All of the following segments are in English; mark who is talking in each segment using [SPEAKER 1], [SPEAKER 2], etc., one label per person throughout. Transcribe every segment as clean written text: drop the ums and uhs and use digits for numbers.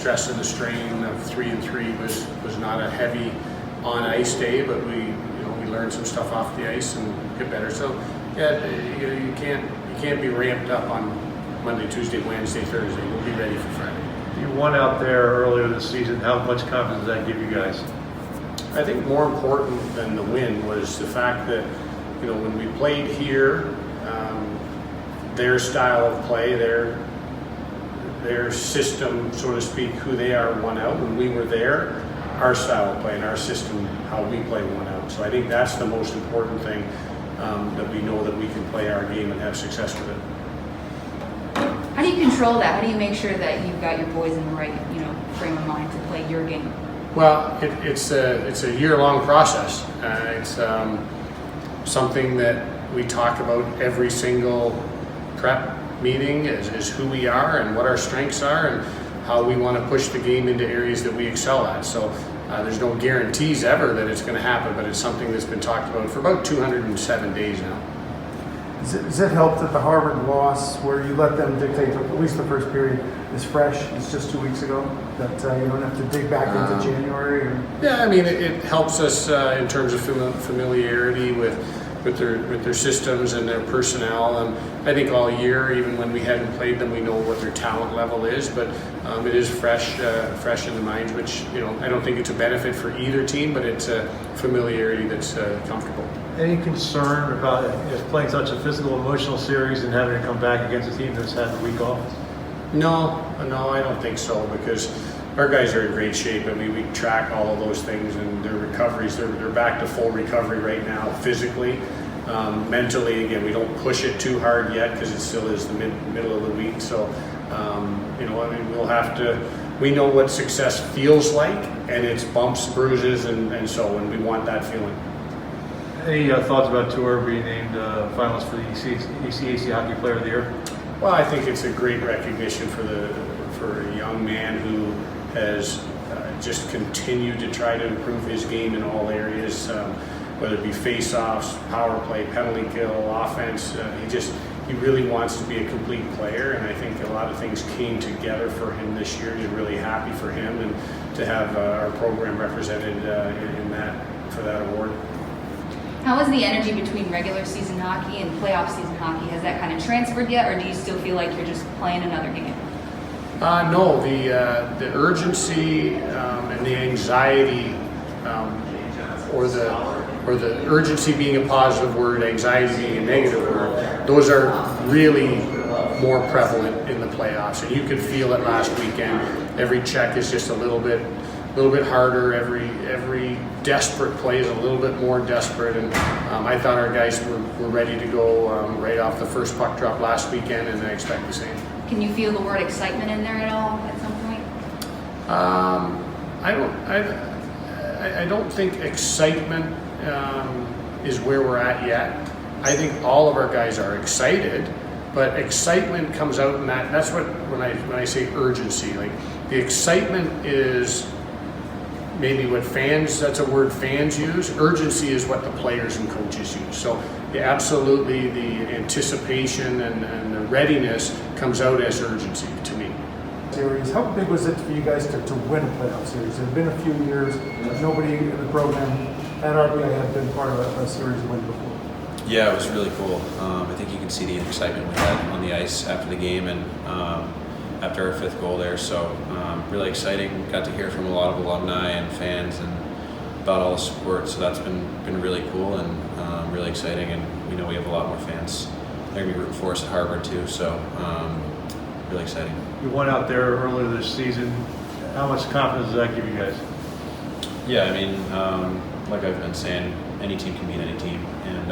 [SPEAKER 1] Stress and the strain of 3-3 was not a heavy on ice day, but we learned some stuff off the ice and get better. So yeah, you can't be ramped up on Monday, Tuesday, Wednesday, Thursday. We'll be ready for Friday.
[SPEAKER 2] You won out there earlier this season. How much confidence does that give you guys?
[SPEAKER 1] I think more important than the win was the fact that when we played here, their style of play, their system, so to speak, who they are, won out. When we were there, our style of play and our system, how we play, won out. So I think that's the most important thing, that we know that we can play our game and have success with it.
[SPEAKER 3] How do you control that? How do you make sure that you've got your boys in the right, frame of mind to play your game?
[SPEAKER 1] Well, it's a year-long process. It's something that we talk about every single prep meeting is who we are and what our strengths are and how we want to push the game into areas that we excel at. So there's no guarantees ever that it's going to happen, but it's something that's been talked about for about 207 days now.
[SPEAKER 4] Does it help that the Harvard loss, where you let them dictate at least the first period, is fresh? It's just 2 weeks ago, that you don't have to dig back into January? Or?
[SPEAKER 1] Yeah, I mean, it helps us in terms of familiarity with their systems and their personnel, and I think all year, even when we hadn't played them, we know what their talent level is, but it is fresh in the minds, which I don't think it's a benefit for either team, but it's a familiarity that's comfortable.
[SPEAKER 2] Any concern about playing such a physical, emotional series and having to come back against a team that's had the week off?
[SPEAKER 1] No, I don't think so, because our guys are in great shape. I mean, we track all of those things and their recoveries. They're back to full recovery right now, physically. Mentally, again, we don't push it too hard yet because it still is the middle of the week. So, we'll have to. We know what success feels like, and it's bumps, bruises, and so on. We want that feeling.
[SPEAKER 2] Any thoughts about Tour being named finalist for the ECAC Hockey Player of the Year?
[SPEAKER 1] Well, I think it's a great recognition for a young man who has just continued to try to improve his game in all areas, whether it be face-offs, power play, penalty kill, offense. He really wants to be a complete player, and I think a lot of things came together for him this year. You're really happy for him and to have our program represented for that award.
[SPEAKER 3] How is the energy between regular season hockey and playoff season hockey? Has that kind of transferred yet, or do you still feel like you're just playing another game?
[SPEAKER 1] No, the urgency and the anxiety, or the urgency being a positive word, anxiety being a negative word, those are really more prevalent in the playoffs, and you could feel it last weekend. Every check is just a little bit harder. Every desperate play is a little bit more desperate, and I thought our guys were ready to go right off the first puck drop last weekend, and I expect the same.
[SPEAKER 3] Can you feel the word excitement in there at all at some point?
[SPEAKER 1] I don't think excitement is where we're at yet. I think all of our guys are excited, but excitement comes out in that's what when I say urgency, like the excitement is maybe what that's a word fans use. Urgency is what the players and coaches use. So yeah, absolutely, the anticipation and the readiness comes out as urgency to me.
[SPEAKER 4] Series. How big was it for you guys to win a playoff series? It had been a few years. Nobody in the program at RBI had been part of a series win before.
[SPEAKER 5] Yeah, it was really cool. I think you can see the excitement we had on the ice after the game and after our fifth goal there. So really exciting. Got to hear from a lot of alumni and fans and about all the support. So that's been really cool and really exciting. And we know we have a lot more fans. They're going to be rooting for us at Harvard too. So really exciting.
[SPEAKER 2] You won out there earlier this season. How much confidence does that give you guys?
[SPEAKER 5] Yeah, I mean, like I've been saying, any team can beat any team, and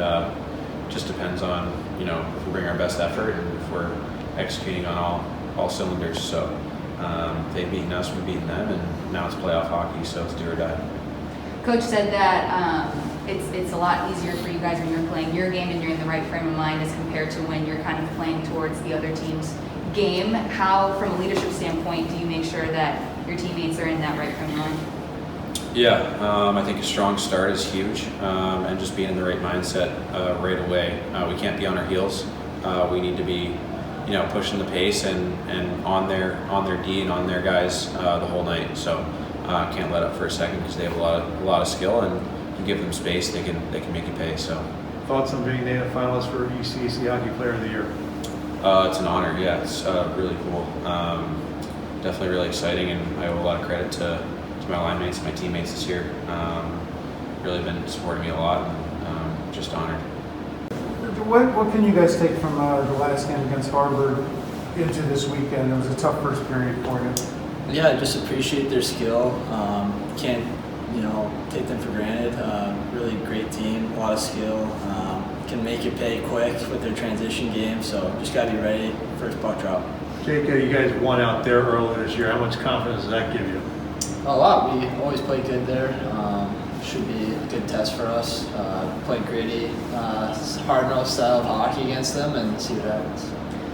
[SPEAKER 5] just depends on if we bring our best effort and if we're executing on all cylinders. So they've beaten us, we've beaten them, and now it's playoff hockey, so it's do or die.
[SPEAKER 3] Coach said that it's a lot easier for you guys when you're playing your game and you're in the right frame of mind as compared to when you're kind of playing towards the other team's game. How, from a leadership standpoint, do you make sure that your teammates are in that right frame of mind?
[SPEAKER 5] Yeah, I think a strong start is huge, and just being in the right mindset right away. We can't be on our heels. We need to be pushing the pace and on their D and on their guys the whole night. So can't let up for a second because they have a lot of skill, and you give them space, they can make you pay. So
[SPEAKER 2] Thoughts on being named a finalist for ECAC Hockey Player of the Year?
[SPEAKER 5] it's an honor. Yeah, it's really cool. Definitely really exciting, and I owe a lot of credit to my line mates, my teammates this year. Really been supporting me a lot, and just honored.
[SPEAKER 4] What can you guys take from the last game against Harvard into this weekend? It was a tough first period for you.
[SPEAKER 6] Yeah, I just appreciate their skill. Can't take them for granted. Really great team, a lot of skill. Can make you pay quick with their transition game. So just got to be ready. First puck drop.
[SPEAKER 2] Jake, you guys won out there earlier this year. How much confidence does that give you?
[SPEAKER 6] A lot. We always play good there. Should be a good test for us. Play gritty, hard-nosed style of hockey against them and see what happens.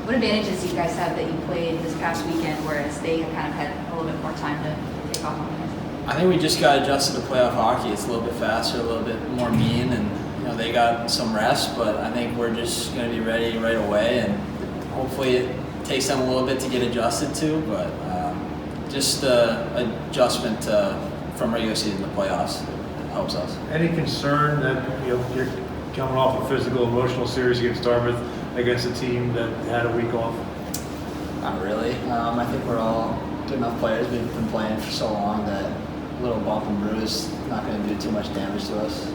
[SPEAKER 3] What advantages do you guys have that you played this past weekend, whereas they have kind of had a little bit more time to take off on you guys?
[SPEAKER 6] I think we just got adjusted to playoff hockey. It's a little bit faster, a little bit more mean, and they got some rest. But I think we're just going to be ready right away, and hopefully it takes them a little bit to get adjusted to. But just adjustment from regular season to playoffs helps us.
[SPEAKER 2] Any concern that you're coming off a physical, emotional series against Dartmouth against a team that had a week off?
[SPEAKER 6] Not really. I think we're all good enough players. We've been playing for so long that a little bump and bruise not going to do too much damage to us.